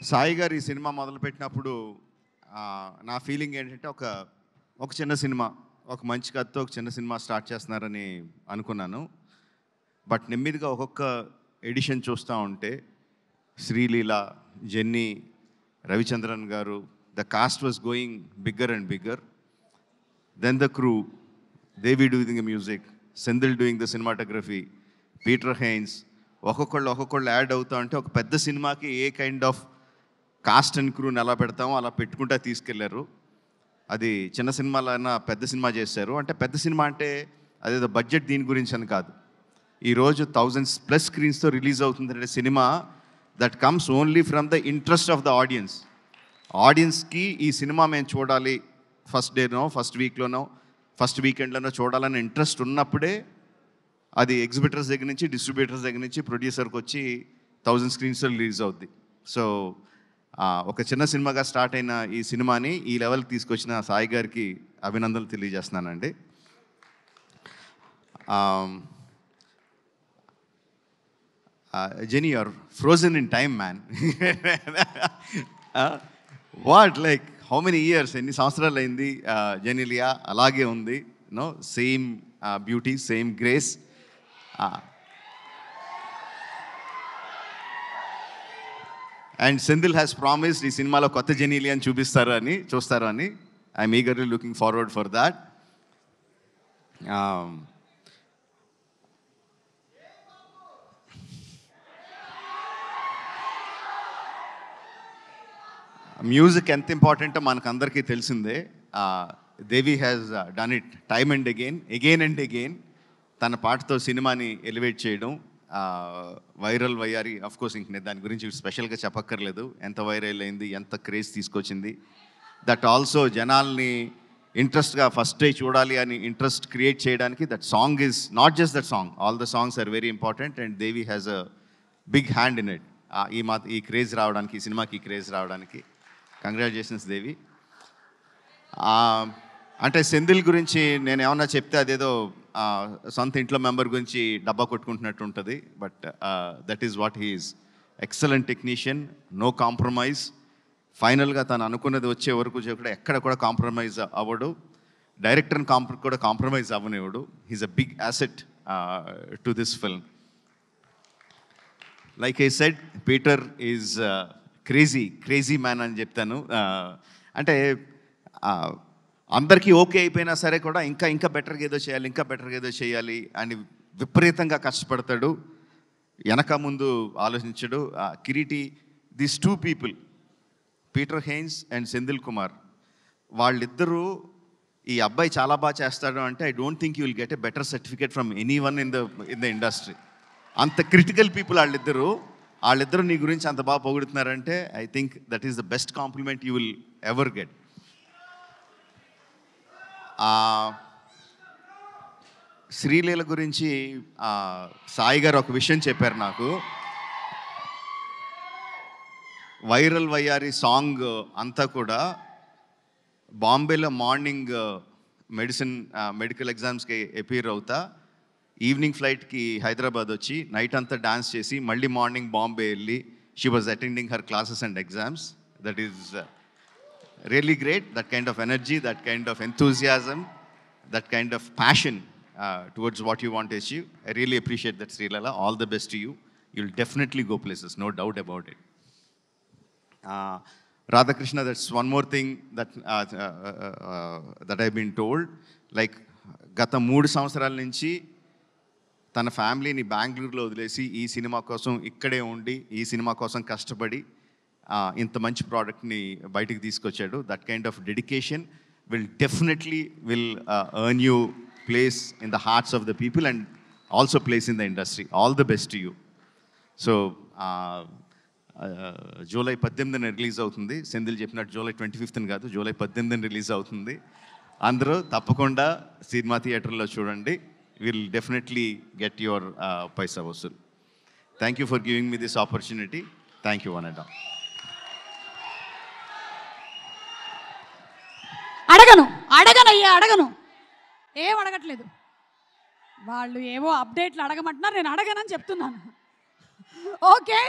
సాయి గారు ఈ సినిమా మొదలుపెట్టినప్పుడు నా ఫీలింగ్ ఏంటంటే ఒక చిన్న సినిమా, ఒక మంచి కథతో ఒక చిన్న సినిమా స్టార్ట్ చేస్తున్నారని అనుకున్నాను. బట్ నెమ్మదిగా ఒక్కొక్క ఎడిషన్ చూస్తూ ఉంటే Sreeleela, Jenny, Ravichandran garu, the cast was going bigger and bigger. Then the crew, Devi doing the music, Senthil doing the cinematography, Peter Hein, ఒక్కొక్కళ్ళు యాడ్ అవుతా ఉంటే ఒక పెద్ద సినిమాకి a kind of cast and క్రూని ఎలా పెడతామో అలా పెట్టుకుంటా తీసుకెళ్లారు. అది చిన్న సినిమాలైనా పెద్ద సినిమా చేశారు. అంటే పెద్ద సినిమా అంటే అదేదో బడ్జెట్ దీని గురించి అని కాదు. ఈరోజు 1000+ స్క్రీన్స్తో రిలీజ్ అవుతుందంటే cinema that comes only from the interest of the ఆడియన్స్కి ఈ సినిమా మేము చూడాలి, ఫస్ట్ డేనో, ఫస్ట్ వీక్లోనో, ఫస్ట్ వీకెండ్లోనో చూడాలని ఇంట్రెస్ట్ ఉన్నప్పుడే అది ఎగ్జిబిటర్స్ దగ్గర నుంచి, డిస్ట్రిబ్యూటర్స్ దగ్గర నుంచి ప్రొడ్యూసర్కి వచ్చి 1000 స్క్రీన్స్లో రిలీజ్ అవుద్ది. సో ఒక చిన్న సినిమాగా స్టార్ట్ అయిన ఈ సినిమాని ఈ లెవెల్కి తీసుకొచ్చిన సాయి గారికి అభినందనలు తెలియజేస్తున్నానండి. Jenny, you're frozen in time, man. What? Like, how many years? ఎన్ని సంవత్సరాలు అయింది జెనీలియా అలాగే ఉంది, no same beauty, same grace. And Senthil has promised ఈ సినిమాలో కొత్త జెనీలియాని చూస్తారు అని I'm eagerly looking forward for that. Music ఎంత ఇంపార్టెంటో మనకు అందరికీ తెలిసిందే. Devi has done it time and again and again. తన పాటతో సినిమాని ఎలివేట్ చేయడం, వైరల్ వయ్యారి, అఫ్కోర్స్ ఇంక నేను దాని గురించి స్పెషల్గా చెప్పక్కర్లేదు. ఎంత వైరల్ అయింది, ఎంత క్రేజ్ తీసుకొచ్చింది. దట్ ఆల్సో జనాల్ని ఇంట్రెస్ట్గా ఫస్ట్ డే చూడాలి అని ఇంట్రెస్ట్ క్రియేట్ చేయడానికి that song is not just that song, all the songs are very important and Devi has a big hand in it. ఈ క్రేజ్ రావడానికి, ఈ సినిమాకి క్రేజ్ రావడానికి కంగ్రాచులేషన్స్ దేవి. అంటే సెంధిల్ గురించి నేను ఏమన్నా చెప్తే అదేదో సొంత ఇంట్లో మెంబర్ గురించి డబ్బా కొట్టుకుంటున్నట్టు ఉంటుంది. But that is what he is. Excellent technician, no compromise. ఫైనల్గా తను అనుకున్నది వచ్చే వరకు కూడా ఎక్కడ కూడా కాంప్రమైజ్ అవ్వడు. డైరెక్టర్ని కూడా కాంప్రమైజ్ అవ్వనివ్వడు. He's a big asset to this film. Like I said, Peter is crazy man అని చెప్తాను. అంటే అందరికీ ఓకే అయిపోయినా సరే కూడా ఇంకా బెటర్గా ఏదో చేయాలి అని విపరీతంగా కష్టపడతాడు. వెనక ముందు ఆలోచించడు. Kireeti, this 2 people, Peter Hein and Senthil Kumar, వాళ్ళిద్దరూ ఈ అబ్బాయి చాలా బాగా చేస్తాడు అంటే I don't think you will get a better certificate from anyone in the industry. అంత క్రిటికల్ పీపుల్ వాళ్ళిద్దరూ నీ గురించి అంత బాగా పొగుడుతున్నారంటే I think that is the best compliment you will ever get. Sreeleela గురించి సాయి గారు ఒక విషయం చెప్పారు నాకు. వైరల్ వయ్యారి సాంగ్ అంతా కూడా బాంబేలో మార్నింగ్ మెడికల్ ఎగ్జామ్స్కి అపీర్ అవుతా, ఈవినింగ్ ఫ్లైట్కి హైదరాబాద్ వచ్చి నైట్ అంతా డాన్స్ చేసి మళ్ళీ మార్నింగ్ బాంబే వెళ్ళి she was attending her classes and exams. That is really great. That kind of energy, that kind of enthusiasm, that kind of passion towards what you want to achieve. I really appreciate that, Srilala. All the best to you. You'll definitely go places, no doubt about it. Radhakrishna, that's one more thing that I've been told. Like, గత 3 సంవత్సరాల నుంచి తన ఫ్యామిలీని బెంగళూరులో వదిలేసి ఈ cinema కోసం ఇక్కడే ఉండి, ఈ సినిమా కోసం కష్టపడి ఇంత మంచి ప్రోడక్ట్ని బయటికి తీసుకొచ్చాడు. That kind of dedication will definitely earn you place in the hearts of the people and also place in the industry. All the best to you. So July 18న రిలీజ్ అవుతుంది. సెంధిల్ చెప్పినట్టు జూలై 25న కాదు, జూలై 18న release అవుతుంది. అందరూ తప్పకుండా సినిమా థియేటర్లో చూడండి. విల్ డెఫినెట్లీ గెట్ యువర్ పైసా వసూల్. Thank you for giving me this opportunity. Thank you one and all. అడగను, ఏం అడగట్లేదు. వాళ్ళు ఏవో అప్డేట్లు అడగమంటున్నారు, నేను అడగనని చెప్తున్నాను. ఓకే.